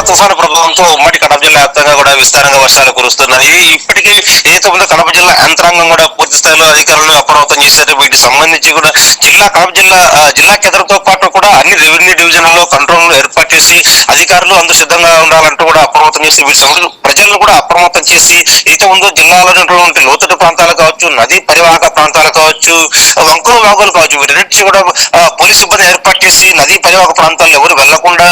తుఫాను ప్రభావంతో ఉమ్మడి కడప జిల్లా వ్యాప్తంగా కూడా విస్తారంగా వర్షాలు కురుస్తున్నాయి. ఇప్పటికీ ఏదైతే ఉందో కడప జిల్లా యంత్రాంగం కూడా పూర్తి స్థాయిలో అధికారులను అప్రమత్తం చేశారు. వీటికి సంబంధించి కూడా కడప జిల్లా కేంద్రంతో పాటు కూడా అన్ని రెవెన్యూ డివిజన్లలో కంట్రోల్ ఏర్పాటు చేసి అధికారులు అందుకు సిద్ధంగా ఉండాలంటూ కూడా అప్రమత్తం చేసి వీటి సంబంధించి ప్రజలను కూడా అప్రమత్తం చేసి ఏదైతే ఉందో జిల్లాలో ఉన్నటువంటి లోతట్టు ప్రాంతాలు కావచ్చు, నదీ పరివాహక ప్రాంతాలు కావచ్చు, వంకులు వాగులు కావచ్చు, వీటన్నిటి కూడా పోలీసు సిబ్బంది ఏర్పాటు చేసి నదీ పరివాహక ప్రాంతాల్లో ఎవరు వెళ్లకుండా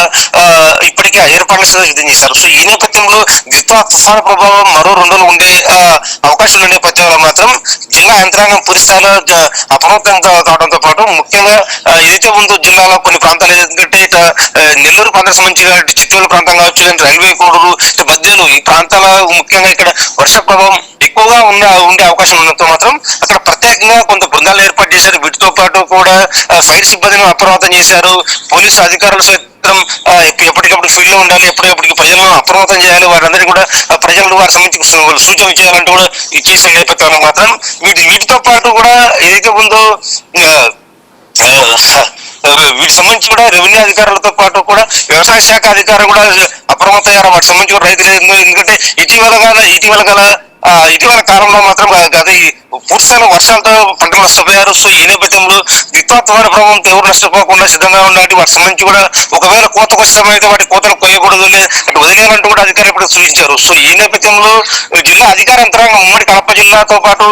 ఇప్పటికే ఏర్పాట్లు సిద్ధం చేశారు. సో ఈ నేపథ్యంలో దిత్వా తుఫాను ప్రభావం మరో 2 రోజులు ఉండే అవకాశం ఉన్న నేపథ్యంలో మాత్రం జిల్లా యంత్రాంగం పూర్తి స్థాయిలో అప్రమత్తం కావడంతో పాటు ముఖ్యంగా ఏదైతే ఉందో జిల్లాలో కొన్ని ప్రాంతాలు ఎందుకంటే నెల్లూరు ప్రాంతానికి సంబంధించిన చిత్తూరు ప్రాంతం కావచ్చు, రైల్వే కోడూరు మధ్యలో ఈ ప్రాంతాల ముఖ్యంగా ఇక్కడ వర్ష ప్రభావం ఎక్కువగా ఉండే అవకాశం ఉన్నందుకు మాత్రం అక్కడ ప్రత్యేకంగా కొంత బృందాలు ఏర్పాటు చేశారు. వీటితో పాటు కూడా ఫైర్ సిబ్బందిని అప్రమత్తం చేశారు. పోలీసు అధికారులు సైతం ఎప్పటికప్పుడు ఫీల్డ్ లో ఉండాలి, ఎప్పటికప్పటికి ప్రజలను అప్రమత్తం చేయాలి, వారందరికీ కూడా ప్రజలను వారికి సంబంధించి సూచనలు చేయాలంటూ కూడా ఇచ్చేసిన నేపథ్యంలో మాత్రం వీటితో పాటు కూడా ఏదైతే ఉందో వీటికి సంబంధించి కూడా రెవెన్యూ అధికారులతో పాటు కూడా వ్యవసాయ శాఖ అధికారులు కూడా అప్రమత్తం అయ్యారు. వాటికి సంబంధించి కూడా రైతులు ఎందుకంటే ఇటీవల కాలంలో మాత్రం అది పూర్తిస్థాయిలో వర్షాలతో పంటలు నష్టపోయారు. సో ఈ నేపథ్యంలో దిత్వా తుఫాను ప్రభావంతో ఎవరు నష్టపోకుండా సిద్ధంగా ఉండాలి. వాటికి సంబంధించి కూడా ఒకవేళ కోతకు వచ్చే సమయం అయితే వాటి కోతలు కొయ్యకూడదు, అటు వదిలేయాలంటూ కూడా అధికారులు ఇప్పుడు సూచించారు. సో ఈ నేపథ్యంలో జిల్లా అధికార యంత్రాంగం ఉమ్మడి కడప జిల్లాతో పాటు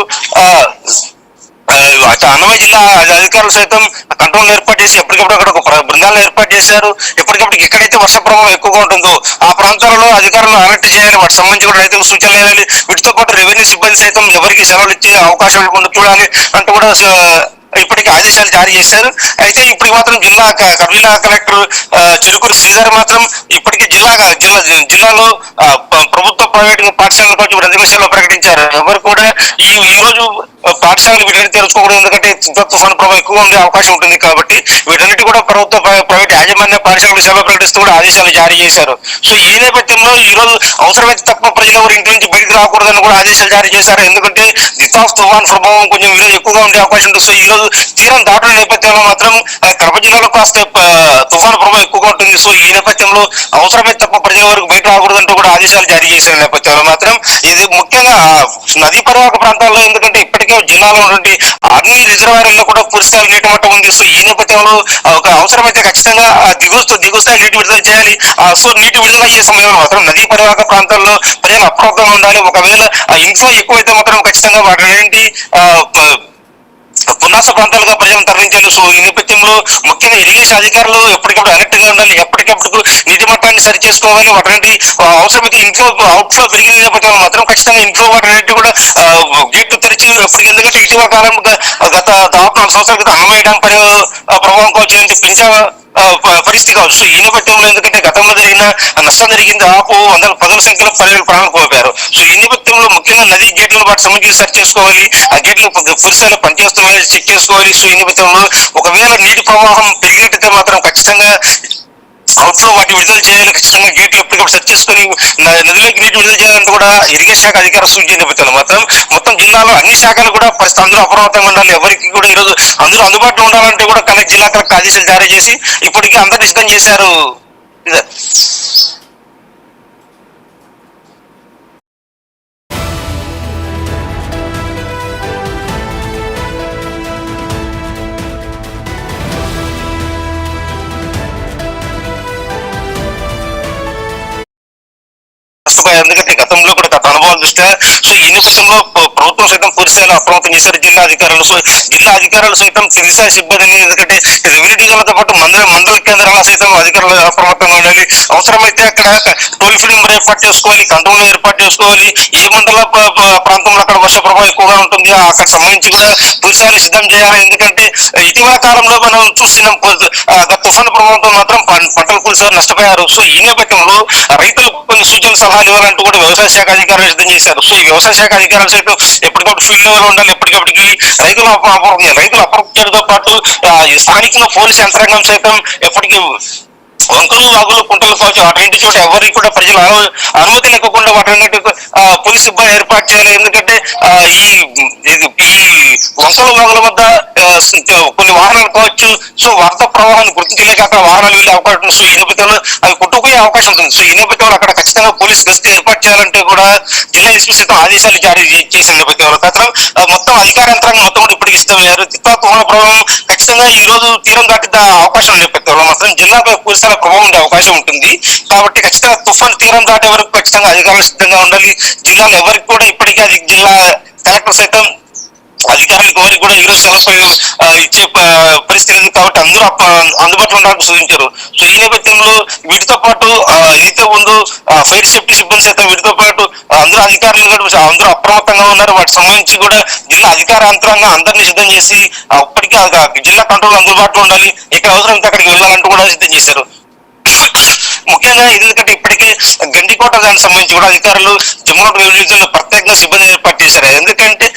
అన్నమయ్య జిల్లా అధికారులు సైతం కంట్రోల్ ఏర్పాటు చేసి ఎప్పటికప్పుడు అక్కడ ఒక బృందాలను ఏర్పాటు చేశారు. ఎప్పటికప్పుడు ఎక్కడైతే వర్ష ప్రభావం ఎక్కువగా ఉంటుందో ఆ ప్రాంతాలలో అధికారులను అలర్ట్ చేయాలి. వాటికి సంబంధించి కూడా రైతులకు సూచనలు వేయాలి. వీటితో పాటు రెవెన్యూ సిబ్బంది సైతం ఎవరికి సెలవులు ఇచ్చే అవకాశం లేకుండా చూడాలి అంటూ కూడా ఇప్పటికీ ఆదేశాలు జారీ చేశారు. అయితే ఇప్పుడు మాత్రం జిల్లా కలెక్టర్ చిరుకూరు శ్రీధర్ మాత్రం ఇప్పటికీ జిల్లాలో ప్రభుత్వ ప్రైవేటు పాఠశాలల కొంచెం రద్దు విషయంలో ప్రకటించారు. ఎవరు కూడా ఈ రోజు పాఠశాలలు వీటన్నిటి తెలుసుకోకూడదు, ఎందుకంటే తుఫాను ప్రభావం ఎక్కువ ఉండే అవకాశం ఉంటుంది కాబట్టి వీటన్నిటి కూడా ప్రభుత్వ ప్రైవేట్ యాజమాన్య పాఠశాలకు సెలవు ప్రకటిస్తూ కూడా ఆదేశాలు జారీ చేశారు. సో ఈ నేపథ్యంలో ఈ రోజు అవసరమైతే తప్ప ప్రజలు ఎవరు ఇంటి నుంచి బయటకు రాకూడదని కూడా ఆదేశాలు జారీ చేశారు. ఎందుకంటే దిత్వా తుఫాను ప్రభావం కొంచెం ఈరోజు ఎక్కువగా ఉండే అవకాశం ఉంటుంది. సో ఈ రోజు తీరం దాటుల నేపథ్యంలో మాత్రం కడప జిల్లాలో కాస్త తుఫాను ప్రభావం ఎక్కువగా ఉంటుంది. సో ఈ నేపథ్యంలో అవసరమైతే తప్ప ప్రజల వరకు బయట రాకూడదంటూ కూడా ఆదేశాలు జారీ చేసిన నేపథ్యంలో మాత్రం ఇది ముఖ్యంగా నదీ పరివాహక ప్రాంతాల్లో, ఎందుకంటే ఇప్పటికే జిల్లాలో ఉన్నటువంటి అన్ని రిజర్వాయర్లలో కూడా పూర్తిస్థాయి నీటి మట్టం ఉంది. సో ఈ నేపథ్యంలో ఒక అవసరమైతే ఖచ్చితంగా దిగుస్థాయి నీటి విడుదల చేయాలి. సో నీటి విడుదల అయ్యే సమయంలో మాత్రం నదీ పరివాహక ప్రాంతాల్లో ప్రజలు అప్రమత్తంగా ఉండాలి. ఒకవేళ ఇన్ఫ్లో ఎక్కువైతే మాత్రం ఖచ్చితంగా వాటి పునాస ప్రాంతాలుగా ప్రజలను తరలించాలి. సో ఈ నేపథ్యంలో ముఖ్యంగా ఇరిగేషన్ అధికారులు ఎప్పటికప్పుడు అలర్ట్ గా ఉండాలి, ఎప్పటికప్పుడు నీటి మట్టాన్ని సరి చేసుకోవాలి. వాటి అవసరమైతే అవుట్ఫ్లో పెరిగిన నేపథ్యంలో మాత్రం ఖచ్చితంగా ఇంట్లో వాటి కూడా గేట్లు తెరిచి ఎందుకంటే ఇటీవల కాలం గత దాదాపు 4 సంవత్సరాల క్రితం అన్నమయ్య డ్యాం ప్రభావం కావచ్చు, పింఛా పరిస్థితి కావచ్చు. సో ఈ నేపథ్యంలో ఎందుకంటే గతంలో జరిగిన నష్టం జరిగింది, పదుల సంఖ్యలో ప్రజలు ప్రాణాలు కోల్పోయారు. సో ఈ నేపథ్యంలో ముఖ్యంగా నదీ గేట్లను వాటి సంబంధించి సెర్చ్ చేసుకోవాలి, ఆ గేట్లు పూర్తిస్థాయిలో పనిచేస్తున్నాయి చెక్ చేసుకోవాలి. సో ఈ నేపథ్యంలో ఒకవేళ నీటి ప్రవాహం పెరిగినట్టయితే మాత్రం ఖచ్చితంగా అవుట్ఫ్లో వాటిని విడుదల చేయాలి. ఖచ్చితంగా గేట్లు ఎప్పటికప్పుడు సెర్చ్ చేసుకుని నదిలోకి నీటి విడుదల చేయాలంటూ కూడా ఇరిగేషన్ శాఖ అధికారులు సూచించిన నేపథ్యంలో మాత్రం మొత్తం జిల్లాలో అన్ని శాఖలు కూడా అందరూ అప్రమత్తంగా ఉండాలి. ఎవరికి కూడా ఈరోజు అందరూ అందుబాటులో ఉండాలంటే కూడా జిల్లా కలెక్టర్ ఆదేశాలు జారీ చేసి ఇప్పటికీ అందరినీ సిద్ధం చేశారు. ఎందుకంటే గతంలో కూడా గత అనుభవాల దృష్ట్యా సో ఈ నేపథ్యంలో ప్రభుత్వం సైతం పూర్తిస్థాయిలో అప్రమత్తం చేశారు జిల్లా అధికారులు. సో జిల్లా అధికారులు సైతం కిరిస్థాయి సిబ్బందిని, ఎందుకంటే రెవెన్యూ డివిజన్లతో పాటు మండల కేంద్రాల సైతం అధికారులు అప్రమత్తంగా ఉండాలి. అవసరమైతే అక్కడ టోల్ ఫ్రీ నెంబర్ ఏర్పాటు చేసుకోవాలి, కంట్రోల్ ఏర్పాటు చేసుకోవాలి. ఏ మండల ప్రాంతంలో అక్కడ వర్ష ప్రభావం ఎక్కువగా ఉంటుంది అక్కడ సంబంధించి కూడా పూర్తిస్థాయిలో సిద్ధం చేయాలి. ఎందుకంటే ఇటీవల కాలంలో మనం చూస్తున్నాం తుఫాను ప్రభావంతో మాత్రం పంటలు పూర్తిస్థాయిలో నష్టపోయారు. సో ఈ నేపథ్యంలో రైతులు కొన్ని సూచనలు సలహాలు ఇవ్వాలంటూ కూడా వ్యవసాయ శాఖ అధికారులు సిద్ధం చేశారు. సో ఈ వ్యవసాయ శాఖ అధికారులు సైతం ఎప్పటికప్పుడు ఫీల్డ్ లెవెల్ ఉండాలి, ఎప్పటికప్పటికి రైతులు అప్రమత్తంతో పాటు స్థానికంగా పోలీసు యంత్రాంగం సైతం ఎప్పటికీ వంకలు వాగులు కుంటలు కావచ్చు అటువంటి చోట ఎవరికి కూడా ప్రజలు అనుమతి లేకుండా వాటి పోలీస్ సిబ్బంది ఏర్పాటు చేయాలి. ఎందుకంటే ఈ వంకలు వాగుల వద్ద కొన్ని వాహనాలు కావచ్చు, సో వరద ప్రవాహాన్ని గుర్తించలేక అక్కడ వాహనాలు వెళ్ళే అవకాశం, సో ఈ నేపథ్యంలో అవి కొట్టుకుపోయే అవకాశం ఉంటుంది. సో ఈ నేపథ్యంలో అక్కడ ఖచ్చితంగా పోలీస్ గస్తీ ఏర్పాటు చేయాలంటే కూడా జిల్లా ఎస్పీ సైతం ఆదేశాలు జారీ చేసిన నేపథ్యంలో మొత్తం అధికార యంత్రాంగం మొత్తం కూడా ఇప్పటికి ఇష్టమయ్యారు. తుఫాను ప్రభావం ఖచ్చితంగా ఈ రోజు తీరం దాటి అవకాశం నేపథ్యంలో మాత్రం జిల్లాపై పూర్తిస్థాయి ప్రభావం ఉండే అవకాశం ఉంటుంది. కాబట్టి ఖచ్చితంగా తుఫాను తీరం దాటే వరకు ఖచ్చితంగా అధికారులు సిద్ధంగా ఉండాలి. జిల్లాలో ఎవరికి కూడా ఇప్పటికీ జిల్లా కలెక్టర్ సైతం అధికారులకు ఎవరికి కూడా ఈరోజు సెలవు ఇచ్చే పరిస్థితి లేదు. కాబట్టి అందరూ అందుబాటులో ఉండాలని సూచించారు. సో ఈ నేపథ్యంలో వీటితో పాటు ఏదైతే ఉందో ఫైర్ సేఫ్టీ సిబ్బంది సైతం వీటితో పాటు అందరూ అధికారులు కూడా అందరూ అప్రమత్తంగా ఉన్నారు. వాటికి సంబంధించి కూడా జిల్లా అధికార యంత్రాంగం అందరినీ సిద్ధం చేసి ఇప్పటికీ జిల్లా కంట్రోల్ అందుబాటులో ఉండాలి. ఎక్కడ అవసరం అక్కడికి వెళ్ళాలంటూ కూడా సిద్ధం చేశారు. ముఖ్యంగా ఎందుకంటే ఇప్పటికే గండికోట దానికి సంబంధించి కూడా అధికారులు జమ్మూ నియోజకవర్గంలో ప్రత్యేకంగా సిబ్బంది ఏర్పాటు చేశారు. ఎందుకంటే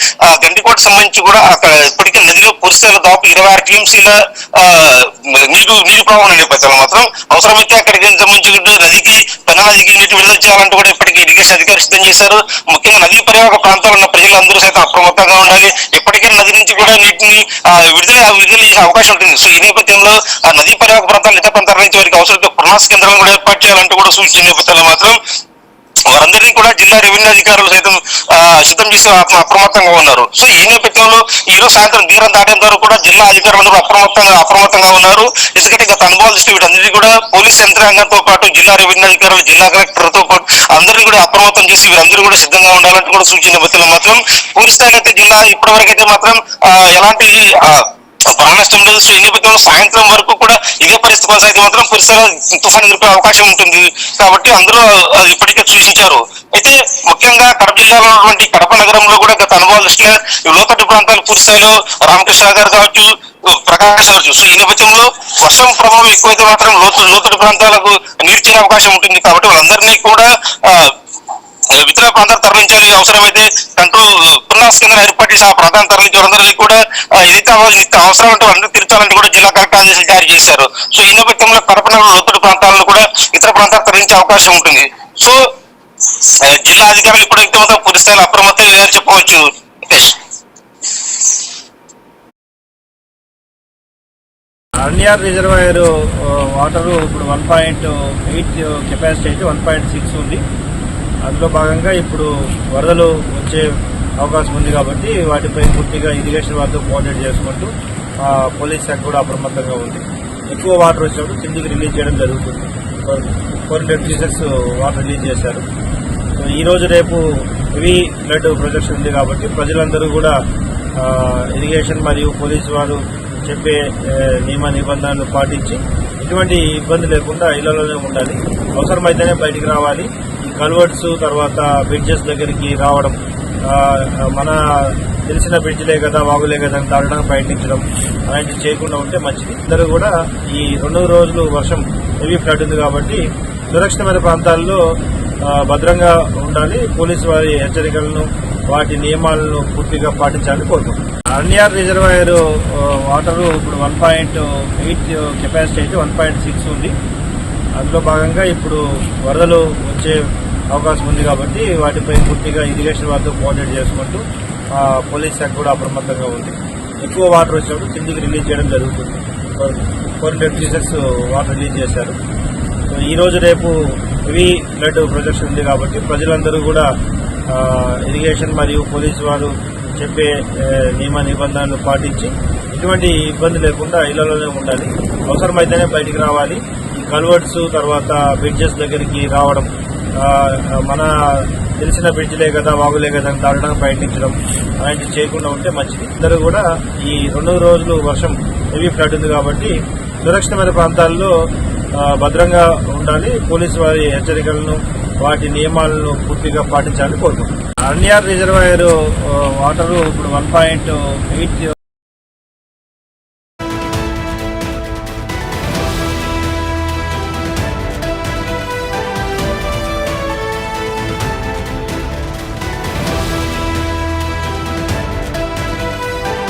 గండికోట సంబంధించి కూడా అక్కడ ఇప్పటికే నదిలో పూర్తిస్థాయిలో దాదాపు 26 టీఎంసీల నీరు ప్రవాహం నేపథ్యంలో మాత్రం అవసరమైతే అక్కడికి సంబంధించి నదికి పెన్నా నదికి నీటి విడుదల చేయాలంటూ కూడా ఇప్పటికీ ఇరిగేషన్ అధికారులు సిద్ధం చేశారు. ముఖ్యంగా నదీ పరివాహక ప్రాంతాల్లో ఉన్న ప్రజలందరూ సైతం అప్రమత్తంగా ఉండాలి. ఎప్పటికీ నది నుంచి కూడా నీటిని విడుదల చేసే అవకాశం ఉంటుంది. సో ఈ నేపథ్యంలో నదీ పరివాహక ప్రాంతాలు ఇతర ప్రాంతాల నుంచి వారికి అవసరమైతే పునరావాస కేంద్రాలను కూడా ఏర్పాటు చేయాలంటూ కూడా సూచించిన నేపథ్యంలో మాత్రం వారందరినీ కూడా జిల్లా రెవెన్యూ అధికారులు సైతం సిద్ధం చేసి అప్రమత్తంగా ఉన్నారు. సో ఈ నేపథ్యంలో ఈ రోజు సాయంత్రం తీరం దాటేంత వరకు కూడా జిల్లా అధికారులందరూ అప్రమత్తంగా ఉన్నారు. ఎందుకంటే గత అనుభవాలు దృష్టి వీటన్నిటి కూడా పోలీస్ యంత్రాంగంతో పాటు జిల్లా రెవెన్యూ అధికారులు, జిల్లా కలెక్టర్తో పాటు అందరినీ కూడా అప్రమత్తం చేసి వీరందరూ కూడా సిద్ధంగా ఉండాలంటూ కూడా సూచించిన నేపథ్యంలో మాత్రం పూర్తి స్థాయిలో అయితే జిల్లా ఇప్పటివరకైతే మాత్రం ఎలాంటి ప్రాణ నష్టం లేదు. సో ఈ నేపథ్యంలో సాయంత్రం వరకు కూడా ఇదే పరిస్థితి కొనసాగితే మాత్రం పూర్తిస్థాయిలో తుఫాను ఎదుర్కొనే అవకాశం ఉంటుంది. కాబట్టి అందరూ ఇప్పటికే సూచించారు. అయితే ముఖ్యంగా కడప జిల్లాలో ఉన్నటువంటి కడప నగరంలో కూడా గత అనుభవాల దృష్ట్యా లోతట్టు ప్రాంతాలు పూర్తిస్థాయిలో రామకృష్ణ గారు కావచ్చు, ప్రకాశ్ కావచ్చు. సో ఈ నేపథ్యంలో వర్షం ప్రభావం ఎక్కువైతే మాత్రం లోతట్టు ప్రాంతాలకు నీరు చేరే అవకాశం ఉంటుంది. కాబట్టి వాళ్ళందరినీ కూడా ఇతర ప్రాంతాలు తరలించాలి. అవసరమైతే పునరావాస కేంద్రాలు ఏర్పాటు చేసి ఆ ప్రాంతాన్ని తరలించే వారందరికీ కూడా ఏదైతే అవసరం అంటే అందరూ తీర్చాలంటే కూడా జిల్లా కలెక్టర్ ఆదేశాలు జారీ చేశారు. సో ఈ నేపథ్యంలో కడప నగరం లోతట్టు ప్రాంతాలను కూడా ఇతర ప్రాంతాలు తరలించే అవకాశం ఉంటుంది. సో జిల్లా అధికారులు ఇప్పటికైతే మొత్తం పూర్తి స్థాయిలో అప్రమత్తం చెప్పవచ్చు. అర్నియార్ రిజర్వాయర్ వాటర్ ఇప్పుడు 1.8 కెపాసిటీ అయితే 1.6 ఉంది. అందులో భాగంగా ఇప్పుడు వరదలు వచ్చే అవకాశం ఉంది. కాబట్టి వాటిపై పూర్తిగా ఇరిగేషన్ వారితో కోఆర్డినేట్ చేసుకుంటూ పోలీస్ శాఖ కూడా అప్రమత్తంగా ఉంది. ఎక్కువ వాటర్ వచ్చినప్పుడు కిందికి రిలీజ్ చేయడం జరుగుతుంది. 400 క్యూసెక్స్ వాటర్ రిలీజ్ చేశారు. సో ఈ రోజు రేపు హెవీ ఫ్లడ్ ప్రొజెక్షన్ ఉంది. కాబట్టి ప్రజలందరూ కూడా ఇరిగేషన్ మరియు పోలీసు వారు చెప్పే నియమ నిబంధనలు పాటించి ఎటువంటి ఇబ్బంది లేకుండా ఇళ్లలోనే ఉండాలి. అవసరమైతేనే బయటికి రావాలి. ఈ కల్వర్ట్స్ తర్వాత బ్రిడ్జెస్ దగ్గరికి రావడం, మన తెలిసిన బ్రిడ్జ్లే కదా వాగులే కదా అని దాటడానికి ప్రయత్నించడం అలాంటివి చేయకుండా ఉంటే మంచిది. అందరూ కూడా ఈ 2 రోజులు వర్షం హెవీ ఫ్లడ్ ఉంది కాబట్టి సురక్షితమైన ప్రాంతాల్లో భద్రంగా ఉండాలి. పోలీసు వారి హెచ్చరికలను వాటి నియమాలను పూర్తిగా పాటించాలని కోరుకుంటున్నాం. అర్నియార్ రిజర్వాయర్ వాటర్ ఇప్పుడు 1.8 కెపాసిటీ అయితే 1.6 ఉంది. అందులో భాగంగా ఇప్పుడు వరదలు వచ్చే అవకాశం ఉంది. కాబట్టి వాటిపై పూర్తిగా ఇరిగేషన్ వారితో కోఆర్డినేట్ చేసుకుంటూ పోలీస్ శాఖ కూడా అప్రమత్తంగా ఉంది. ఎక్కువ వాటర్ వచ్చినప్పుడు కిందికి రిలీజ్ చేయడం జరుగుతుంది. 400 క్యూసెక్స్ వాటర్ రిలీజ్ చేశారు. సో ఈ రోజు రేపు హెవీ ఫ్లడ్ ప్రొజెక్షన్ ఉంది. కాబట్టి ప్రజలందరూ కూడా ఇరిగేషన్ మరియు పోలీసు వారు చెప్పే నియమ నిబంధనలు పాటించి ఎటువంటి ఇబ్బంది లేకుండా ఇళ్లలోనే ఉండాలి. అవసరమైతేనే బయటికి రావాలి. ఈ కల్వర్ట్స్ తర్వాత బ్రిడ్జెస్ దగ్గరికి రావడం, మన తెలిసిన బ్రిడ్జ్లే కదా వాగులే కదా అని దాటడానికి ప్రయత్నించడం అలాంటివి చేయకుండా ఉంటే మంచిది. అందరూ కూడా ఈ 2 రోజులు వర్షం హెవీ ఫ్లడ్ ఉంది. కాబట్టి సురక్షితమైన ప్రాంతాల్లో భద్రంగా ఉండాలి. పోలీసు వారి హెచ్చరికలను వాటి నియమాలను పూర్తిగా పాటించాలని కోరుకుంటున్నాం. అర్నియార్ రిజర్వాయర్ వాటర్ ఇప్పుడు 1.8